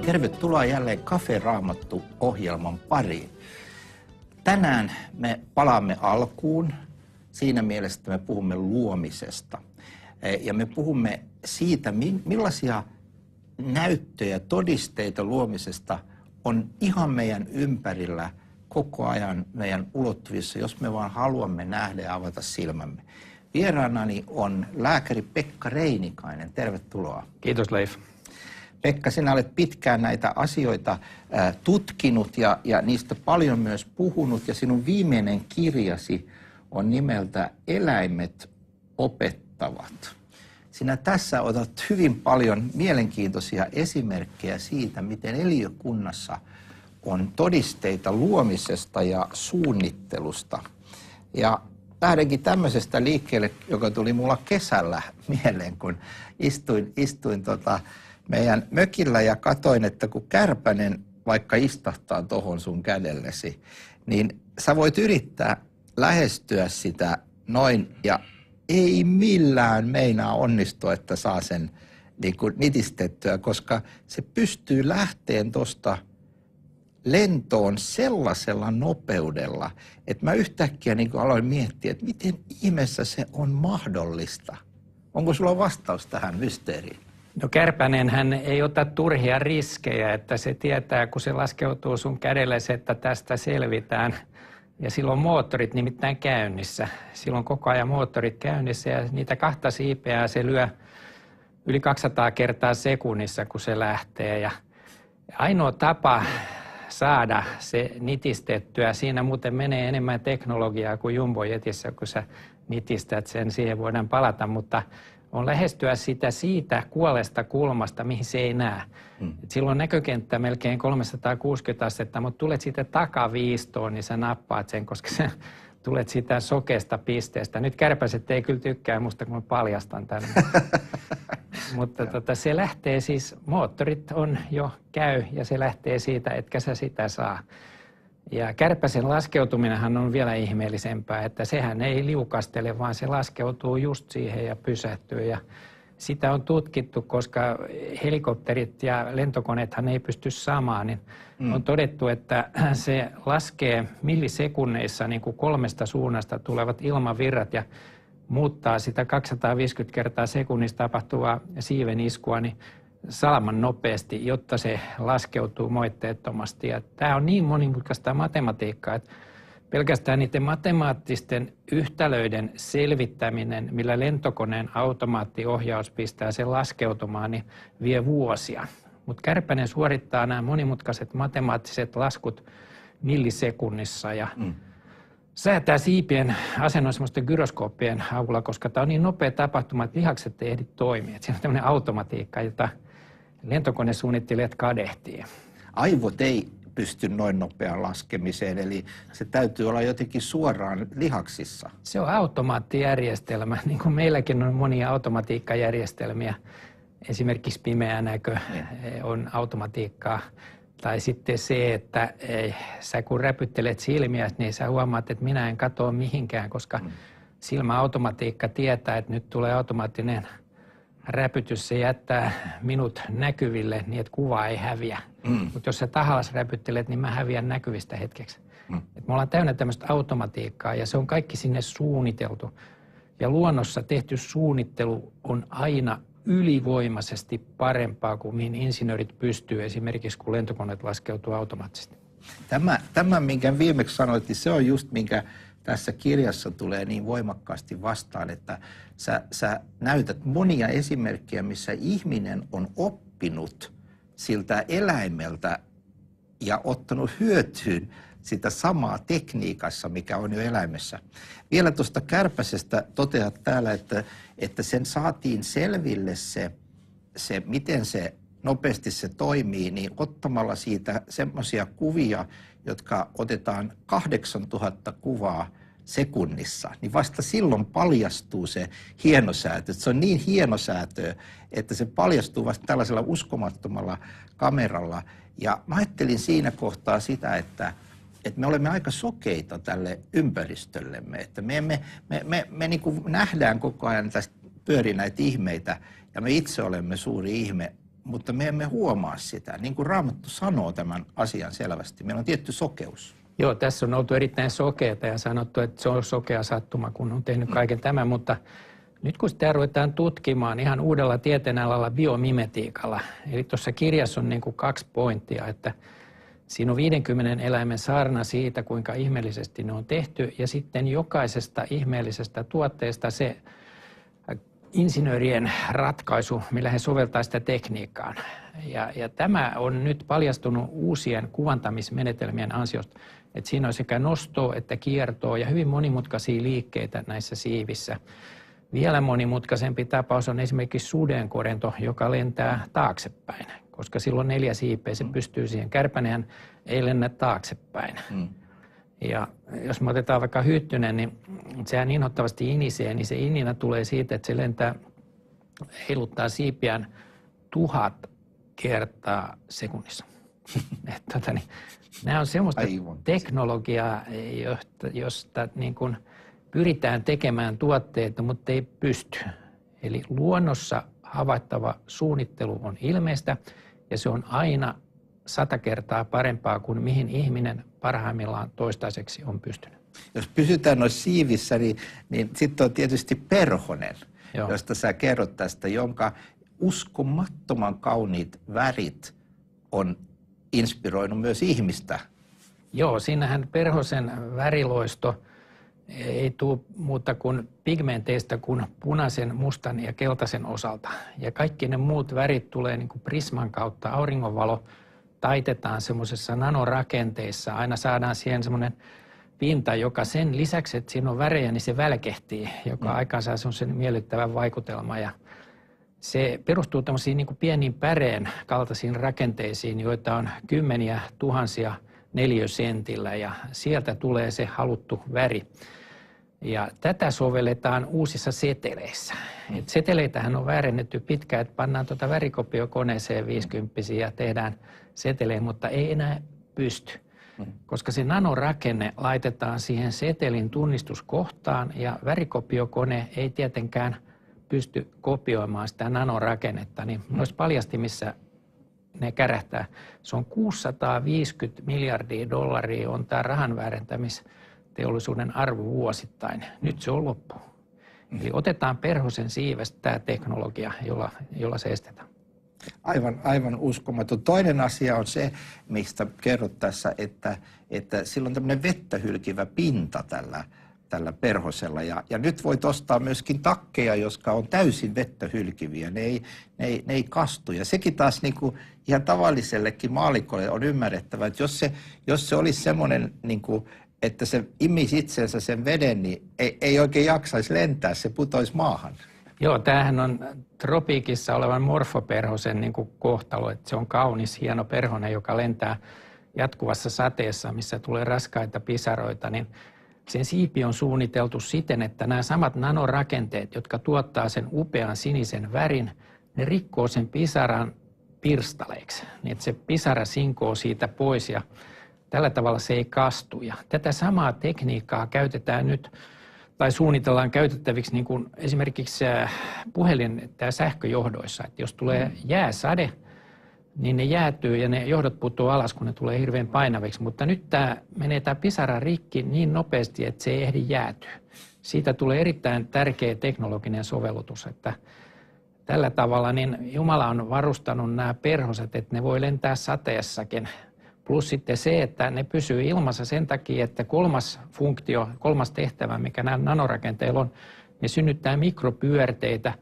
Tervetuloa jälleen Cafe Raamattu-ohjelman pariin. Tänään me palaamme alkuun. Siinä mielessä me puhumme luomisesta. Ja me puhumme siitä, millaisia näyttöjä, todisteita luomisesta on ihan meidän ympärillä koko ajan meidän ulottuvissa, jos me vaan haluamme nähdä ja avata silmämme. Vieraanani on lääkäri Pekka Reinikainen. Tervetuloa. Kiitos Leif. Pekka, sinä olet pitkään näitä asioita tutkinut ja niistä paljon myös puhunut, ja sinun viimeinen kirjasi on nimeltä Eläimet opettavat. Sinä tässä otat hyvin paljon mielenkiintoisia esimerkkejä siitä, miten eliökunnassa on todisteita luomisesta ja suunnittelusta. Ja lähdenkin tämmöisestä liikkeelle, joka tuli mulla kesällä mieleen, kun istuin meidän mökillä ja katoin, että kun kärpänen vaikka istahtaa tohon sun kädellesi, niin sä voit yrittää lähestyä sitä noin ja ei millään meinaa onnistua, että saa sen niin kuin nitistettyä, koska se pystyy lähteen tuosta lentoon sellaisella nopeudella, että mä yhtäkkiä niin kuin aloin miettiä, että miten ihmeessä se on mahdollista. Onko sulla vastaus tähän mysteeriin? No kärpänen hän ei ota turhia riskejä, että se tietää, kun se laskeutuu sun kädellesi, että tästä selvitään. Ja silloin moottorit nimittäin käynnissä. Silloin koko ajan moottorit käynnissä ja niitä kahta siipeää se lyö yli 200 kertaa sekunnissa, kun se lähtee. Ja ainoa tapa saada se nitistettyä, siinä muuten menee enemmän teknologiaa kuin Jumbo-jetissä, kun sä nitistät sen, siihen voidaan palata, mutta on lähestyä sitä siitä kuolesta kulmasta, mihin se ei näe. Silloin näkökenttä melkein 360 astetta, mutta tulet siitä takaviistoon, niin sä nappaat sen, koska sä tulet siitä sokeasta pisteestä. Nyt kärpäset ei kyllä tykkää musta, kun mä paljastan tämän. Mutta se lähtee siis, moottorit on jo käy ja se lähtee siitä, etkä sä sitä saa. Ja kärpäsen laskeutuminenhan on vielä ihmeellisempää, että sehän ei liukastele, vaan se laskeutuu just siihen ja pysähtyy. Ja sitä on tutkittu, koska helikopterit ja lentokoneethan ei pysty samaan, niin on todettu, että se laskee millisekunneissa niin kuin 3 suunnasta tulevat ilmavirrat ja muuttaa sitä 250 kertaa sekunnissa tapahtuvaa siiven iskua, niin salaman nopeasti, jotta se laskeutuu moitteettomasti. Ja tämä on niin monimutkaista matematiikkaa, että pelkästään niiden matemaattisten yhtälöiden selvittäminen, millä lentokoneen automaattiohjaus pistää sen laskeutumaan, niin vie vuosia. Mutta kärpänen suorittaa nämä monimutkaiset matemaattiset laskut millisekunnissa ja säätää siipien asennon semmoisten gyroskooppien avulla, koska tämä on niin nopea tapahtuma, että lihakset ei ehdi toimia. Siinä on tämmöinen automatiikka, jota lentokonesuunnittelijat kadehtii. Aivot ei pysty noin nopeaan laskemiseen, eli se täytyy olla jotenkin suoraan lihaksissa. Se on automaattijärjestelmä, niin kuin meilläkin on monia automatiikkajärjestelmiä. Esimerkiksi pimeä näkö on automatiikkaa. Tai sitten se, että sä kun räpyttelet silmiä, niin sä huomaat, että minä en katoa mihinkään, koska silmäautomatiikka tietää, että nyt tulee automaattinen räpytys. Se jättää minut näkyville niin, että kuva ei häviä. Mutta jos sä tahallas räpyttelet, niin mä häviän näkyvistä hetkeksi. Et me ollaan täynnä tämmöistä automatiikkaa ja se on kaikki sinne suunniteltu. Ja luonnossa tehty suunnittelu on aina ylivoimaisesti parempaa kuin mihin insinöörit pystyy, esimerkiksi kun lentokoneet laskeutuu automaattisesti. Tämä, minkä viimeksi sanoit, niin se on just minkä tässä kirjassa tulee niin voimakkaasti vastaan, että sä näytät monia esimerkkejä, missä ihminen on oppinut siltä eläimeltä ja ottanut hyötyyn sitä samaa tekniikassa, mikä on jo eläimessä. Vielä tuosta kärpäsestä toteat täällä, että sen saatiin selville se, miten se nopeasti se toimii, niin ottamalla siitä semmoisia kuvia, jotka otetaan 8000 kuvaa sekunnissa, niin vasta silloin paljastuu se hienosäätö. Se on niin hienosäätö, että se paljastuu vasta tällaisella uskomattomalla kameralla. Ja mä ajattelin siinä kohtaa sitä, että me olemme aika sokeita tälle ympäristöllemme, että me niin kuin nähdään koko ajan tästä pyörii näitä ihmeitä ja me itse olemme suuri ihme mutta me emme huomaa sitä. Niin kuin Raamattu sanoo tämän asian selvästi, meillä on tietty sokeus. Joo, tässä on oltu erittäin sokeata ja sanottu, että se on sokea sattuma, kun on tehnyt kaiken tämän, mutta nyt kun sitä ruvetaan tutkimaan ihan uudella tieteenalalla biomimetiikalla, eli tuossa kirjassa on niin kuin 2 pointtia, että siinä on 50 eläimen saarna siitä, kuinka ihmeellisesti ne on tehty, ja sitten jokaisesta ihmeellisestä tuotteesta se insinöörien ratkaisu, millä he soveltaa sitä tekniikkaan. Ja tämä on nyt paljastunut uusien kuvantamismenetelmien ansiosta, että siinä on sekä nostoa että kiertoa ja hyvin monimutkaisia liikkeitä näissä siivissä. Vielä monimutkaisempi tapaus on esimerkiksi sudenkorento, joka lentää taaksepäin, koska silloin 4 siipeä, se pystyy siihen. Kärpänehän ei lennä taaksepäin. Ja jos me otetaan vaikka hyttynen, niin sehän inhottavasti inisee, niin se ininä tulee siitä, että se lentää, heiluttaa siipiään 1000 kertaa sekunnissa. Nämä on semmoista teknologiaa, josta niin kuin pyritään tekemään tuotteita, mutta ei pysty. Eli luonnossa havaittava suunnittelu on ilmeistä ja se on aina 100 kertaa parempaa kuin mihin ihminen parhaimmillaan toistaiseksi on pystynyt. Jos pysytään noissa siivissä, niin sitten on tietysti perhonen, josta sä kerrot tästä, jonka uskomattoman kauniit värit on inspiroinut myös ihmistä. Joo, siinähän perhosen väriloisto ei tule muuta kuin pigmenteistä kuin punaisen, mustan ja keltaisen osalta. Ja kaikki ne muut värit tulee niin kuin prisman kautta, auringonvalo taitetaan semmoisessa nanorakenteissa. Aina saadaan siihen semmoinen pinta, joka sen lisäksi, että siinä on värejä, niin se välkehtii, joka aikaan saa semmoisen miellyttävän vaikutelman. Ja se perustuu tämmöisiin niin kuin pieniin päreen kaltaisiin rakenteisiin, joita on 10 000 neliösentillä ja sieltä tulee se haluttu väri. Ja tätä sovelletaan uusissa seteleissä. Et seteleitähän on väärennetty pitkään, että pannaan värikopiokoneeseen 50 ja tehdään setelejä, mutta ei enää pysty. Koska se nanorakenne laitetaan siihen setelin tunnistuskohtaan ja värikopiokone ei tietenkään pysty kopioimaan sitä nanorakennetta, niin noissa paljastimissa ne kärähtää. Se on 650 miljardia dollaria on tämä rahan väärentämisteollisuuden arvo vuosittain. Nyt se on loppu. Eli otetaan perhosen siivestä tämä teknologia, jolla se estetään. Aivan uskomaton. Toinen asia on se, mistä kerrot tässä, että sillä on tämmöinen vettä hylkivä pinta tällä perhosella. Ja nyt voit ostaa myöskin takkeja, jotka on täysin vettä hylkiviä. Ne ei kastu. Ja sekin taas niin kuin ihan tavallisellekin maalikolle on ymmärrettävä, että jos se olisi semmoinen, niin kuin, että se imisi itsensä sen veden, niin ei oikein jaksaisi lentää, se putoisi maahan. Joo, tämähän on tropiikissa olevan morfoperhosen niin kuin kohtalo. Että se on kaunis, hieno perhonen, joka lentää jatkuvassa sateessa, missä tulee raskaita pisaroita, niin sen siipi on suunniteltu siten, että nämä samat nanorakenteet, jotka tuottaa sen upean sinisen värin, ne rikkoo sen pisaran pirstaleiksi, niin että se pisara sinkoo siitä pois ja tällä tavalla se ei kastu. Ja tätä samaa tekniikkaa käytetään nyt tai suunnitellaan käytettäviksi niin kuin esimerkiksi puhelin- tai sähköjohdoissa. Että jos tulee jääsade, niin ne jäätyy ja ne johdot putoaa alas, kun ne tulee hirveän painaviksi. Mutta nyt tämä pisara rikki niin nopeasti, että se ei ehdi jäätyä. Siitä tulee erittäin tärkeä teknologinen sovellutus, että tällä tavalla niin Jumala on varustanut nämä perhoset, että ne voi lentää sateessakin. Plus sitten se, että ne pysyy ilmassa sen takia, että kolmas funktio, kolmas tehtävä, mikä nämä nanorakenteilla on, ne synnyttää mikropyörteitä,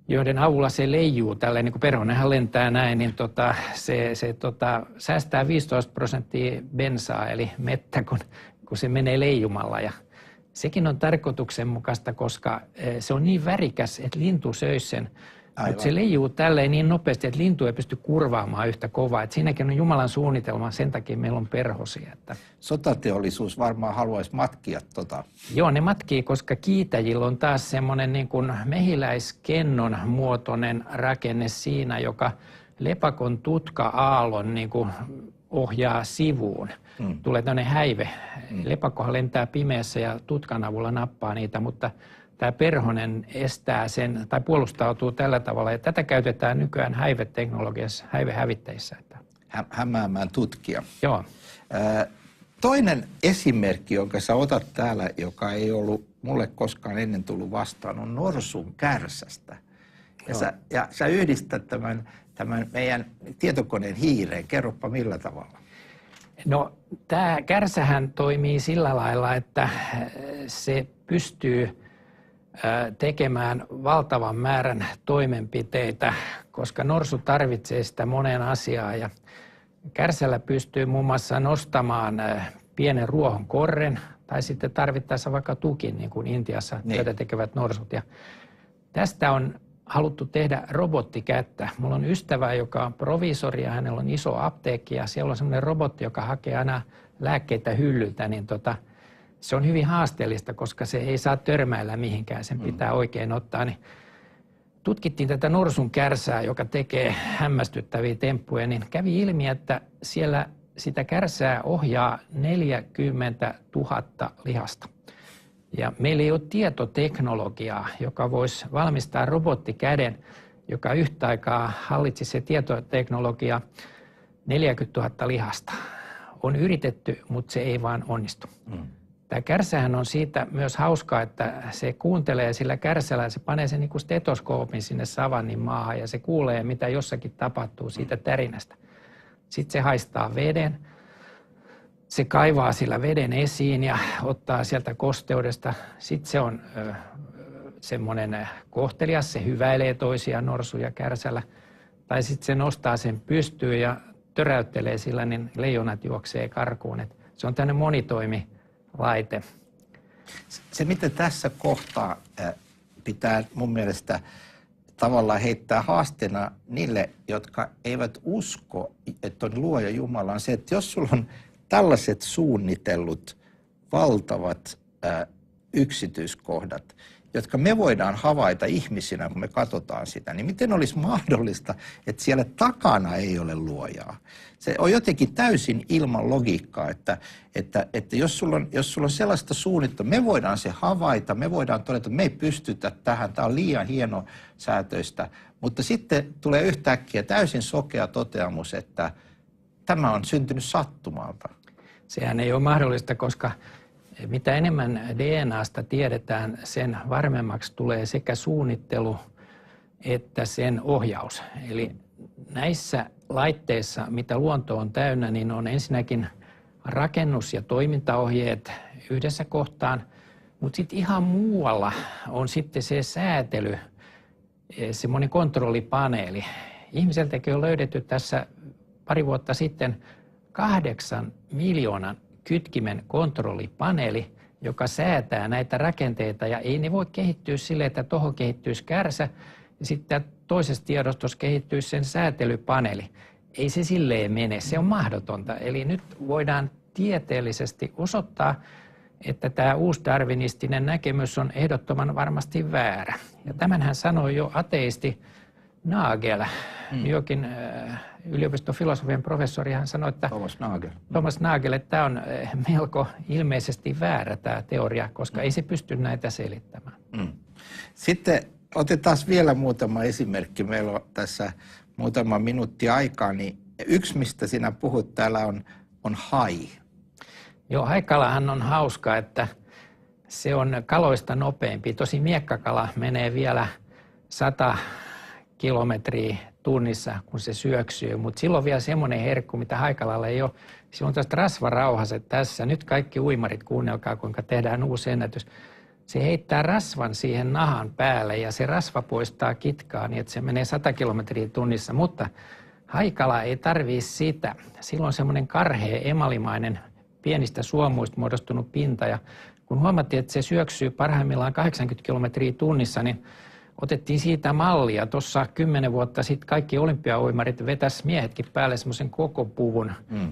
joiden avulla se leijuu tälleen, niin kuin perhonenhan lentää näin, niin se säästää 15% bensaa, eli mettä, kun se menee leijumalla. Ja sekin on tarkoituksenmukaista, koska se on niin värikäs, että lintu söisi sen. Mutta se leijuu tälleen niin nopeasti, että lintu ei pysty kurvaamaan yhtä kovaa. Että siinäkin on Jumalan suunnitelma, sen takia meillä on perhosia. Että sotateollisuus varmaan haluaisi matkia tota. Joo, ne matkii, koska kiitäjillä on taas semmoinen niin kuin mehiläiskennon muotoinen rakenne siinä, joka lepakon tutka-aallon niin kuin ohjaa sivuun. Tulee tämmöinen häive. Lepakkohan lentää pimeässä ja tutkan avulla nappaa niitä, mutta tämä perhonen estää sen tai puolustautuu tällä tavalla. Ja tätä käytetään nykyään häiveteknologiassa, häivehävitteissä. Hämäämään tutkia. Joo. Toinen esimerkki, jonka sä otat täällä, joka ei ollut mulle koskaan ennen tullut vastaan, on norsun kärsästä. Ja sä yhdistät tämän meidän tietokoneen hiireen. Kerropa millä tavalla. No, tämä kärsähän toimii sillä lailla, että se pystyy tekemään valtavan määrän toimenpiteitä, koska norsu tarvitsee sitä moneen asiaan. Ja kärsällä pystyy muun muassa nostamaan pienen ruohon korren tai sitten tarvittaessa vaikka tukin, niin kuin Intiassa työtä tekevät norsut. Ja tästä on haluttu tehdä robottikättä. Mulla on ystävä, joka on proviisori ja hänellä on iso apteekki ja siellä on semmoinen robotti, joka hakee aina lääkkeitä hyllyltä, niin se on hyvin haasteellista, koska se ei saa törmäillä mihinkään, sen pitää oikein ottaa. Niin tutkittiin tätä norsun kärsää, joka tekee hämmästyttäviä temppuja, niin kävi ilmi, että siellä sitä kärsää ohjaa 40 000 lihasta. Ja meillä ei ole tietoteknologiaa, joka voisi valmistaa robottikäden, joka yhtä aikaa hallitsisi se tietoteknologia 40 000 lihasta. On yritetty, mutta se ei vaan onnistu. Tämä kärsähän on siitä myös hauskaa, että se kuuntelee sillä kärsällä, se panee sen niin kuin stetoskoopin sinne savannin maahan ja se kuulee, mitä jossakin tapahtuu siitä tärinästä. Sitten se haistaa veden. Se kaivaa sillä veden esiin ja ottaa sieltä kosteudesta. Sitten se on semmoinen kohtelias, se hyväilee toisia norsuja kärsällä. Tai sitten se nostaa sen pystyyn ja töräyttelee sillä, niin leijonat juoksee karkuun. Et se on tämmöinen monitoimilaite. Se, mitä tässä kohtaa pitää mun mielestä tavallaan heittää haasteena niille, jotka eivät usko, että on luoja Jumala, on se, että jos sulla on tällaiset suunnitellut valtavat yksityiskohdat, jotka me voidaan havaita ihmisinä, kun me katsotaan sitä, niin miten olisi mahdollista, että siellä takana ei ole luojaa? Se on jotenkin täysin ilman logiikkaa, että jos sulla on sellaista suunnittelua, me voidaan se havaita, me voidaan todeta, että me ei pystytä tähän, tämä on liian hieno säätöistä, mutta sitten tulee yhtäkkiä täysin sokea toteamus, että tämä on syntynyt sattumalta. Sehän ei ole mahdollista, koska mitä enemmän DNAsta tiedetään, sen varmemmaksi tulee sekä suunnittelu että sen ohjaus. Eli näissä laitteissa, mitä luonto on täynnä, niin on ensinnäkin rakennus- ja toimintaohjeet yhdessä kohtaan, mutta sitten ihan muualla on sitten se säätely, semmoinen kontrollipaneeli. Ihmiseltäkin on löydetty tässä pari vuotta sitten 8 miljoonan kytkimen kontrollipaneeli, joka säätää näitä rakenteita ja ei ne voi kehittyä sille, että tuohon kehittyisi kärsä ja sitten toisessa tiedostossa kehittyisi sen säätelypaneeli. Ei se silleen mene, se on mahdotonta. Eli nyt voidaan tieteellisesti osoittaa, että tämä uusdarwinistinen näkemys on ehdottoman varmasti väärä. Ja tämän hän sanoi jo ateisti Nagel, New Yorkin yliopiston filosofian professori, hän sanoi, että Thomas Nagel, että tämä on melko ilmeisesti väärä tämä teoria, koska ei se pysty näitä selittämään. Sitten otetaan vielä muutama esimerkki. Meillä on tässä muutama minuutti aikaa, niin yksi, mistä sinä puhut täällä on hai. Joo, haikalahan on hauska, että se on kaloista nopeampi. Tosi miekkakala menee vielä 100 kilometriä tunnissa, kun se syöksyy, mutta silloin on vielä semmoinen herkku, mitä haikalalla ei ole. Silloin on tästä rasvarauhaset tässä. Nyt kaikki uimarit, kuunnelkaa, kuinka tehdään uusi ennätys. Se heittää rasvan siihen nahan päälle ja se rasva poistaa kitkaa niin, että se menee 100 kilometriä tunnissa, mutta haikala ei tarvitse sitä. Silloin on semmoinen karhea, emalimainen, pienistä suomuista muodostunut pinta ja kun huomattiin, että se syöksyy parhaimmillaan 80 kilometriä tunnissa, niin otettiin siitä mallia. Tuossa 10 vuotta sitten kaikki olympiauimarit vetäisi miehetkin päälle semmoisen koko puvun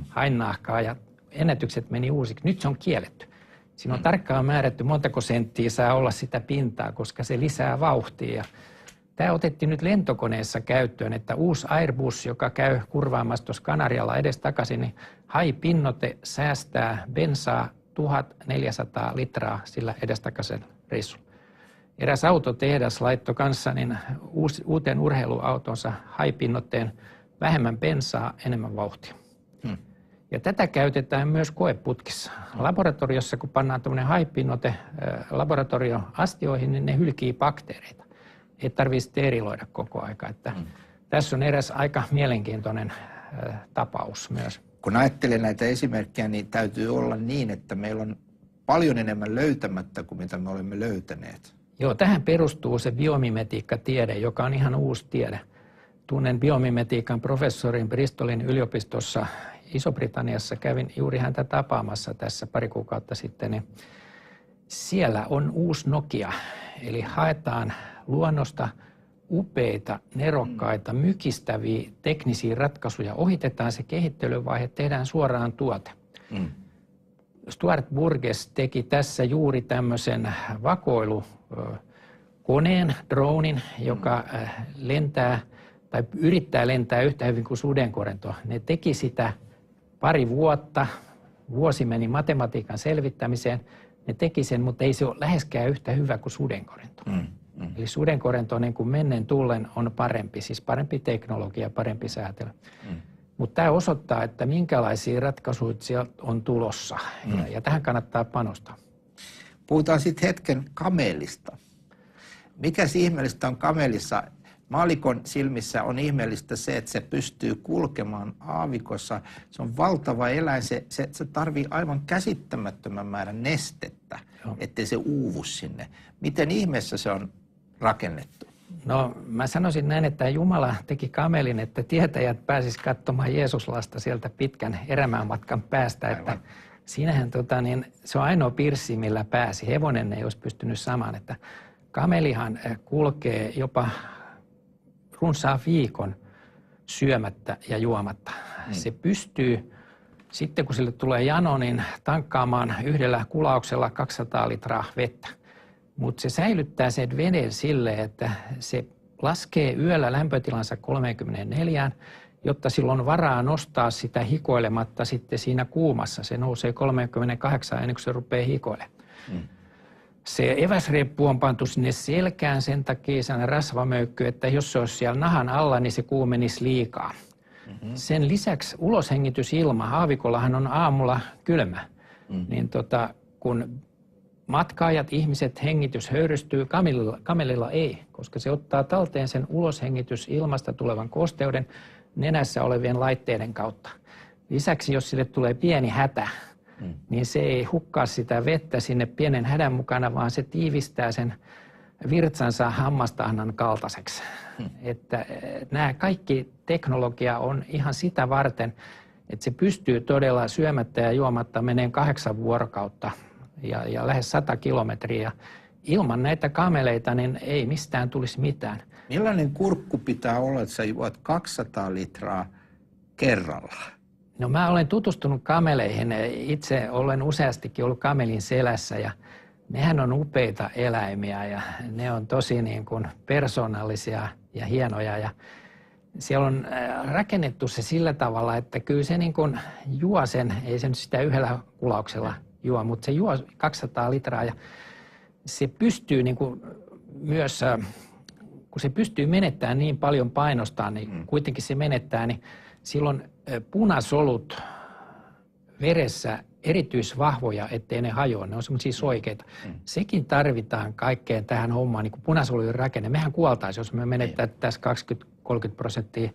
hainnahkaa ja ennätykset meni uusiksi. Nyt se on kielletty. Siinä on tarkkaan määrätty, montako senttiä saa olla sitä pintaa, koska se lisää vauhtia. Tämä otettiin nyt lentokoneessa käyttöön, että uusi Airbus, joka käy kurvaamassa tuossa Kanarialla edestakaisin, niin haipinnote säästää bensaa 1400 litraa sillä edestakaisen reissulla. eräs autotehdas laittoi kanssa niin uuteen urheiluautonsa haipinnoitteen vähemmän bensaa, enemmän vauhtia. Ja tätä käytetään myös koeputkissa. Laboratoriossa, kun pannaan tuommoinen haipinnoite laboratorioastioihin, niin ne hylkii bakteereita. Ei tarvitse steriloida koko aika. Että tässä on eräs aika mielenkiintoinen tapaus myös. Kun ajattelen näitä esimerkkejä, niin täytyy olla niin, että meillä on paljon enemmän löytämättä kuin mitä me olemme löytäneet. Joo, tähän perustuu se biomimetiikkatiede, joka on ihan uusi tiede. Tunnen biomimetiikan professorin Bristolin yliopistossa Iso-Britanniassa. Kävin juuri häntä tapaamassa tässä pari kuukautta sitten. Niin siellä on uusi Nokia, eli haetaan luonnosta upeita, nerokkaita, mykistäviä teknisiä ratkaisuja. Ohitetaan se kehittelyvaihe, tehdään suoraan tuote. Stuart Burgess teki tässä juuri tämmöisen vakoilukoneen, dronin, joka lentää tai yrittää lentää yhtä hyvin kuin sudenkorento. Ne teki sitä pari vuotta, vuosi meni matematiikan selvittämiseen. Ne teki sen, mutta ei se ole läheskään yhtä hyvä kuin sudenkorento. Eli sudenkorento niin kuin mennen tullen on parempi, siis parempi teknologia, parempi säätely. Mutta tämä osoittaa, että minkälaisia ratkaisuja sieltä on tulossa ja tähän kannattaa panostaa. Puhutaan sitten hetken kamelista. Mikäs ihmeellistä on kamelissa? Maallikon silmissä on ihmeellistä se, että se pystyy kulkemaan aavikossa. Se on valtava eläin, se tarvii aivan käsittämättömän määrän nestettä, ettei se uuvu sinne. Miten ihmeessä se on rakennettu? No mä sanoisin näin, että Jumala teki kamelin, että tietäjät pääsis katsomaan Jeesuslasta sieltä pitkän erämäämatkan päästä. Että siinähän se on ainoa pirssi, millä pääsi. Hevonen ei olisi pystynyt samaan. Että kamelihan kulkee jopa runsaan viikon syömättä ja juomatta. Se pystyy, sitten kun sille tulee jano, niin tankkaamaan yhdellä kulauksella 200 litraa vettä. Mutta se säilyttää sen veden silleen, että se laskee yöllä lämpötilansa 34, jotta silloin on varaa nostaa sitä hikoilematta sitten siinä kuumassa. Se nousee 38 ennen kuin se rupeaa hikoilemaan. Se eväsreppu on pantu sinne selkään sen takia sellainen rasvamöykky, että jos se olisi siellä nahan alla, niin se kuumenisi liikaa. Sen lisäksi uloshengitysilma, aavikollahan on aamulla kylmä, niin kun matkaajat, ihmiset, hengitys höyrystyy, kamelilla ei, koska se ottaa talteen sen uloshengitysilmasta tulevan kosteuden nenässä olevien laitteiden kautta. Lisäksi jos sille tulee pieni hätä, niin se ei hukkaa sitä vettä sinne pienen hädän mukana, vaan se tiivistää sen virtsansa hammastahnan kaltaiseksi. Että nämä kaikki teknologia on ihan sitä varten, että se pystyy todella syömättä ja juomatta meneen 8 vuorokautta ja lähes 100 kilometriä. Ilman näitä kameleita niin ei mistään tulisi mitään. Millainen kurkku pitää olla, että sä juot 200 litraa kerralla? No mä olen tutustunut kameleihin. Itse olen useastikin ollut kamelin selässä ja nehän on upeita eläimiä ja ne on tosi niin kuin persoonallisia ja hienoja. Ja siellä on rakennettu se sillä tavalla, että kyllä se niin kuin juo sen, ei se nyt sitä yhdellä kulauksella juo, mutta se juo 200 litraa ja se pystyy niin kuin myös, kun se pystyy menettämään niin paljon painostaan, niin kuitenkin se menettää, niin silloin punasolut veressä erityisvahvoja, ettei ne hajoa. Ne on semmoisia soikeita. Sekin tarvitaan kaikkeen tähän hommaan, niin kuin punasolujen rakenne. Mehän kuoltaisiin, jos me menettäisiin tässä 20-30%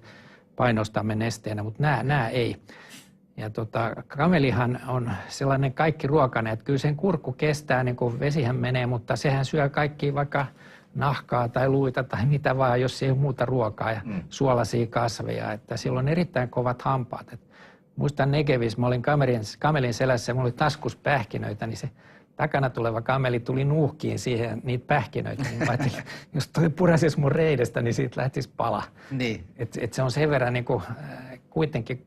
painostamme nesteenä, mutta nämä ei. Ja kamelihan on sellainen kaikki ruokainen, että kyllä sen kurkku kestää, niin kuin vesihän menee, mutta sehän syö kaikki vaikka nahkaa tai luita tai mitä vaan, jos ei ole muuta ruokaa ja suolaisia kasveja. Että sillä on erittäin kovat hampaat. Et muistan Negevissä, mä olin kamelin selässä ja mulla oli taskus pähkinöitä, niin se takana tuleva kameli tuli nuuhkiin siihen niitä pähkinöitä. Niin mä ajattelin, jos toi purasis mun reidestä, niin siitä lähtisi pala. Niin. Et se on sen verran niin kuin, kuitenkin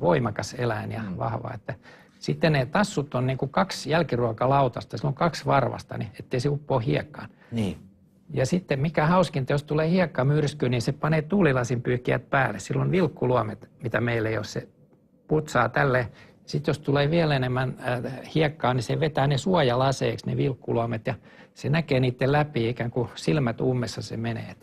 voimakas eläin ja vahva. Että sitten ne tassut on niin kuin 2 jälkiruokalautasta, sillä on 2 varvasta, niin ettei se uppoa hiekkaan. Niin. Ja sitten mikä hauskinta, jos tulee hiekkamyrsky, niin se panee tuulilasinpyyhkijät päälle. Silloin vilkkuluomet, mitä meillä ei ole, se putsaa tälle Sitten jos tulee vielä enemmän hiekkaa, niin se vetää ne suojalaseiksi, ne vilkkulomet, ja se näkee niiden läpi, ikään kuin silmät ummessa se menee.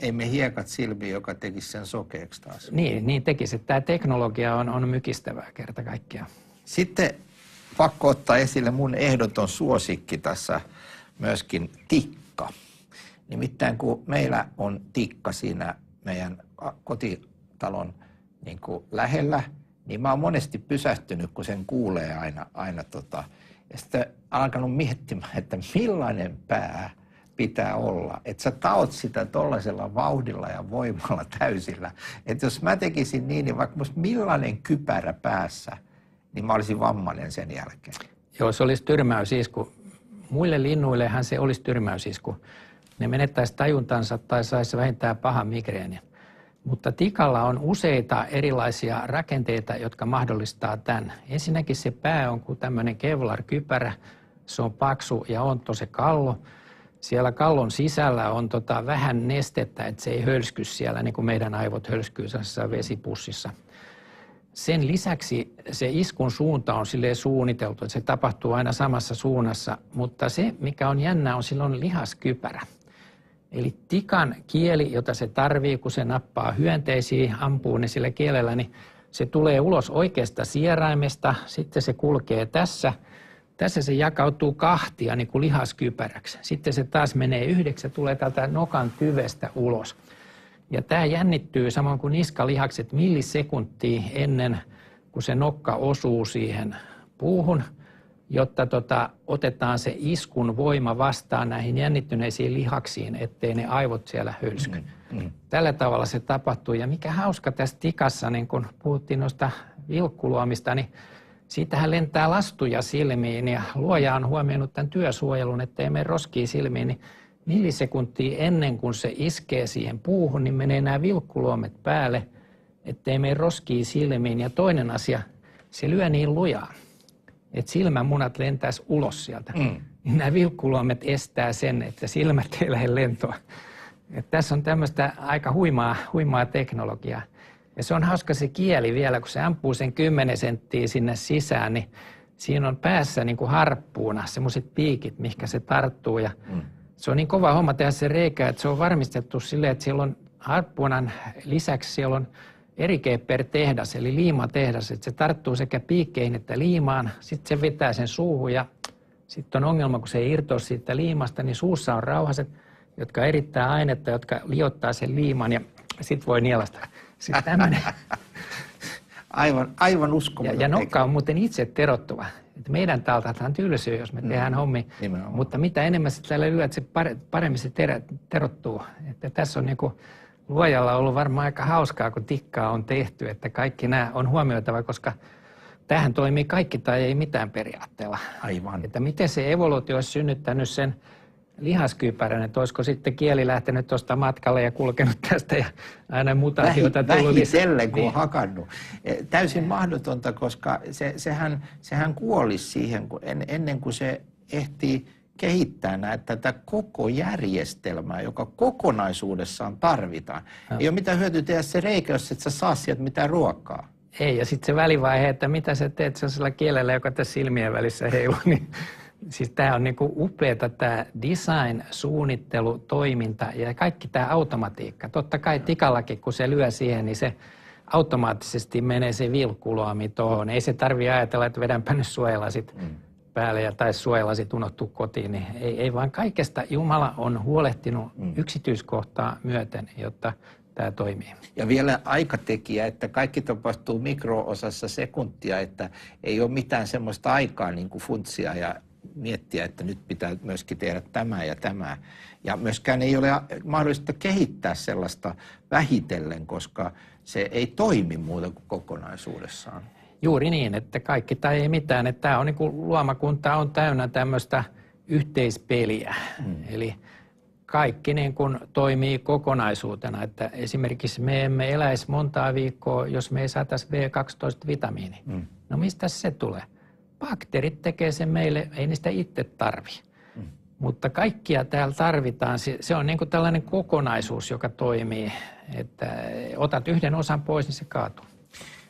Ei me hiekat silmiin, joka tekisi sen sokeaksi taas. Niin tekisi, että tämä teknologia on mykistävää kerta kaikkiaan. Sitten pakko ottaa esille mun ehdoton suosikki tässä myöskin tikka. Nimittäin kun meillä on tikka siinä meidän kotitalon niin kuin lähellä, niin mä oon monesti pysähtynyt, kun sen kuulee aina ja sitten alkanut miettimään, että millainen pää pitää olla. Että sä taot sitä tollaisella vauhdilla ja voimalla täysillä. Että jos mä tekisin niin vaikka musta millainen kypärä päässä, niin mä olisin vammainen sen jälkeen. Joo, se olisi tyrmäysisku. Muille linnuillehan se olisi tyrmäysisku. Ne menettäisi tajuntansa tai saisi vähintään pahan migreeni. Mutta tikalla on useita erilaisia rakenteita, jotka mahdollistaa tämän. Ensinnäkin se pää on kuin tämmöinen kevlar-kypärä. Se on paksu ja onto se kallo. Siellä kallon sisällä on vähän nestettä, että se ei hölsky siellä, niin kuin meidän aivot hölskyy sellaisessa vesipussissa. Sen lisäksi se iskun suunta on silleen suunniteltu, että se tapahtuu aina samassa suunnassa, mutta se, mikä on jännä, on silloin lihaskypärä. Eli tikan kieli, jota se tarvii, kun se nappaa hyönteisiä, ampuu ne sillä kielellä, niin se tulee ulos oikeasta sieraimesta, sitten se kulkee tässä. Tässä se jakautuu kahtia niin kuin lihaskypäräksi. Sitten se taas menee yhdeksi ja tulee täältä nokan tyvestä ulos. Ja tämä jännittyy samoin kuin niskalihakset millisekuntia ennen kuin se nokka osuu siihen puuhun, jotta otetaan se iskun voima vastaan näihin jännittyneisiin lihaksiin, ettei ne aivot siellä hölsky. Tällä tavalla se tapahtuu. Ja mikä hauska tässä tikassa, niin kun puhuttiin noista vilkkuluomista, niin siitähän lentää lastuja silmiin ja luoja on huomioinut tämän työsuojelun, ettei mene roskii silmiin, niin millisekuntia ennen kuin se iskee siihen puuhun, niin menee nämä vilkkuluomet päälle, ettei mene roskii silmiin. Ja toinen asia, se lyö niin lujaa, että silmämunat lentäisi ulos sieltä. Niin nämä vilkkuluomet estää sen, että silmät ei lähde lentoon. Että tässä on tämmöistä aika huimaa teknologiaa. Ja se on hauska se kieli vielä, kun se ampuu sen 10 senttiä sinne sisään, niin siinä on päässä niin kuin harppuuna semmoiset piikit, mihinkä se tarttuu. Ja se on niin kova homma tehdä se reikä, että se on varmistettu silleen, että siellä on harppuunan lisäksi siellä on erikeepper-tehdas, eli liimatehdas, että se tarttuu sekä piikkeihin että liimaan. Sitten se vetää sen suuhun ja sitten on ongelma, kun se ei irtoa siitä liimasta, niin suussa on rauhaset, jotka erittää ainetta, jotka liottaa sen liiman ja sitten voi nielasta. Sitten tämmöinen. Aivan uskomaton. Ja nokka on muuten itse terottuva. Et meidän taltahan tylsyy, jos me tehdään hommi. Mutta mitä enemmän se täällä lyö, se paremmin se terottuu. Että tässä on niinku luojalla ollut varmaan aika hauskaa, kun tikkaa on tehty, että kaikki nämä on huomioitava, koska tämähän toimii kaikki tai ei mitään periaatteella. Aivan. Että miten se evoluutio olisi synnyttänyt sen lihaskypärän, että olisiko sitten kieli lähtenyt tuosta matkalle ja kulkenut tästä ja aina mutaatioita tullut. Vähitellen, kun on hakannut. Täysin mahdotonta, koska sehän kuolisi siihen, ennen kuin se ehtii kehittää tätä koko järjestelmää, joka kokonaisuudessaan tarvitaan. Ei ole mitään hyötyä tehdä se reikä, jos et sä saa sieltä mitään ruokaa. Ei, ja sitten se välivaihe, että mitä sä teet sellaisella kielellä, joka tässä silmien välissä heiluu, niin siis tämä on niinku upeata tämä design, suunnittelu, toiminta ja kaikki tämä automatiikka. Totta kai tikallakin, kun se lyö siihen, niin se automaattisesti menee se vilkkuloami tuohon. Ei se tarvitse ajatella, että vedänpä nyt suojelasit päälle tai suojelasit unohtuu kotiin. Niin ei vaan kaikesta Jumala on huolehtinut yksityiskohtaa myöten, jotta tämä toimii. Ja vielä aikatekijä, että kaikki tapahtuu mikro-osassa sekuntia, että ei ole mitään semmoista aikaa niin kuin funtsia ja miettiä, että nyt pitää myöskin tehdä tämä ja tämä. Ja myöskään ei ole mahdollista kehittää sellaista vähitellen, koska se ei toimi muuta kuin kokonaisuudessaan. Juuri niin, että kaikki tai ei mitään. Että tämä on niin kuin luomakunta on täynnä tämmöistä yhteispeliä. Eli kaikki niin kuin toimii kokonaisuutena. Että esimerkiksi me emme eläisi montaa viikkoa, jos me ei saataisi B12-vitamiini. No mistä se tulee? Bakteerit tekee sen meille, ei niistä itse tarvi. Mutta kaikkia täällä tarvitaan. Se on niin kuin tällainen kokonaisuus, joka toimii. Että otat yhden osan pois, niin se kaatuu.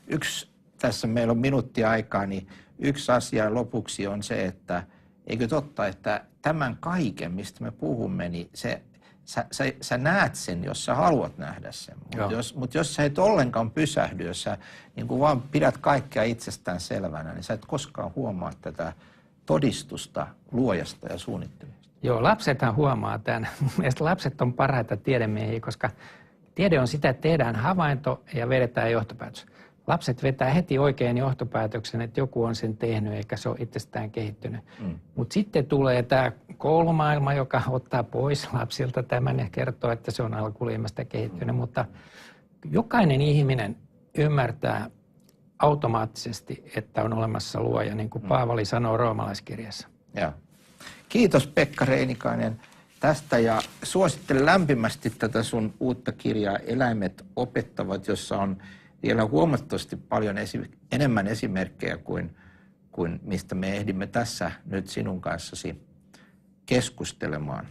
Yksi tässä meillä on minuutti aikaa, niin yksi asia lopuksi on se, että eikö totta, että tämän kaiken, mistä me puhumme, niin sä näet sen, jos sä haluat nähdä sen. Mutta jos sä et ollenkaan pysähdy, jos sä niin kun vaan pidät kaikkea itsestään selvänä, niin sä et koskaan huomaa tätä todistusta luojasta ja suunnittelijasta. Joo, lapsethan huomaa tämän. Mielestäni lapset on parhaita tiedemiehiä, koska tiede on sitä, että tehdään havainto ja vedetään johtopäätös. Lapset vetää heti oikein johtopäätöksen, että joku on sen tehnyt eikä se ole itsestään kehittynyt. Mutta sitten tulee tämä koulumaailma, joka ottaa pois lapsilta tämän ja kertoo, että se on alkuliimasta kehittynyt. Mutta jokainen ihminen ymmärtää automaattisesti, että on olemassa luoja, niin kuin Paavali sanoo roomalaiskirjassa. Ja. Kiitos Pekka Reinikainen tästä ja suosittelen lämpimästi tätä sun uutta kirjaa Eläimet opettavat, jossa on vielä huomattavasti paljon enemmän esimerkkejä kuin mistä me ehdimme tässä nyt sinun kanssasi keskustelemaan.